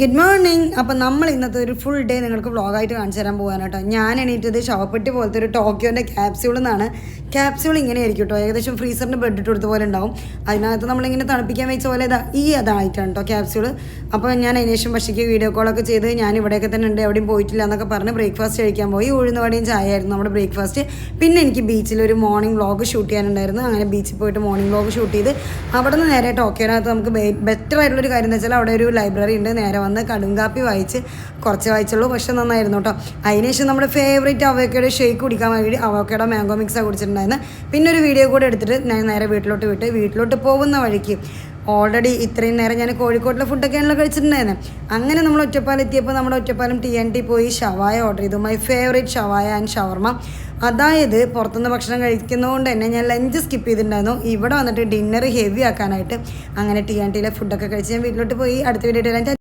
Good morning. അപ്പം നമ്മൾ ഇന്നത്തെ ഒരു ഫുൾ ഡേ നിങ്ങൾക്ക് വ്ളോഗായിട്ട് കാണിച്ചു തരാൻ പോകാൻ കേട്ടോ. ഞാൻ എണീറ്റത് ശവപ്പെട്ടി പോലത്തെ ഒരു ടോക്കിയോൻ്റെ ക്യാപ്സ്യൂളിൽ നിന്നാണ്. ക്യാപ്സ്യൂൾ ഇങ്ങനെ ആയിരിക്കും കേട്ടോ, ഏകദേശം ഫ്രീസറിൻ്റെ ബ്രെഡ് ഇട്ട് കൊടുത്ത പോലെ ഉണ്ടാവും. അതിനകത്ത് നമ്മളിങ്ങനെ തണുപ്പിക്കാൻ വെച്ച പോലെ അതായിട്ടാണ് കേട്ടോ ക്യാപ്സ്യൂൾ. അപ്പോൾ ഞാൻ അതിന് ശേഷം പക്ഷേക്ക് വീഡിയോ കോളൊക്കെ ചെയ്ത് ഞാൻ ഇവിടെയൊക്കെ തന്നെ ഉണ്ട്, എവിടെയും പോയിട്ടില്ല എന്നൊക്കെ പറഞ്ഞ് ബ്രേക്ക്ഫാസ്റ്റ് കഴിക്കാൻ പോയി. ഉഴുന്നുവടയും ചായ ആയിരുന്നു നമ്മുടെ ബ്രേക്ക്ഫാസ്റ്റ്. പിന്നെ എനിക്ക് ബീച്ചിൽ ഒരു മോർണിംഗ് വ്ളോഗ് ഷൂട്ട് ചെയ്യാനുണ്ടായിരുന്നു. അങ്ങനെ ബീച്ചിൽ പോയിട്ട് മോർണിംഗ് വ്ളോഗ് ഷൂട്ട് ചെയ്ത് അവിടെ നിന്ന് നേരെ ടോക്കിയോനകത്ത് നമുക്ക് ബെറ്റർ ആയിട്ടുള്ളൊരു കാര്യം എന്ന് വെച്ചാൽ അവിടെ ഒരു ലൈബ്രറി ഉണ്ട്. നേരെ വന്ന് കടുങ്കാപ്പി വായിച്ച് കുറച്ച് വായിച്ചുള്ളൂ, പക്ഷെ നന്നായിരുന്നു കേട്ടോ. അതിനുശേഷം നമ്മുടെ ഫേവറേറ്റ് അവോക്കയുടെ ഷേക്ക് കുടിക്കാൻ വേണ്ടി അവോക്കയുടെ മാംഗോ മിക്സാണ് കുടിച്ചിട്ടുണ്ടായിരുന്നു. പിന്നെ ഒരു വീഡിയോ കൂടെ എടുത്തിട്ട് ഞാൻ നേരെ വീട്ടിലോട്ട് പോകുന്ന വഴിക്ക് ഓൾറെഡി ഇത്രയും നേരം ഞാൻ കോഴിക്കോട്ടിലെ ഫുഡൊക്കെയാണല്ലോ കഴിച്ചിട്ടുണ്ടായിരുന്നത്. അങ്ങനെ നമ്മൾ ഒറ്റപ്പാലം എത്തിയപ്പോൾ നമ്മുടെ ഒറ്റപ്പാലം TNT പോയി ഷവായ ഓർഡർ ചെയ്തു. മൈ ഫേവറേറ്റ് ഷവായ ആൻഡ് ഷവർമ. അതായത് പുറത്തുനിന്ന് ഭക്ഷണം കഴിക്കുന്നതുകൊണ്ട് തന്നെ ഞാൻ ലഞ്ച് സ്കിപ്പ് ചെയ്തിട്ടുണ്ടായിരുന്നു. ഇവിടെ വന്നിട്ട് ഡിന്നർ ഹെവി ആക്കാനായിട്ട് അങ്ങനെ TNTയിലെ ഫുഡൊക്കെ കഴിച്ച് ഞാൻ വീട്ടിലോട്ട് പോയി. അടുത്ത വീഡിയോ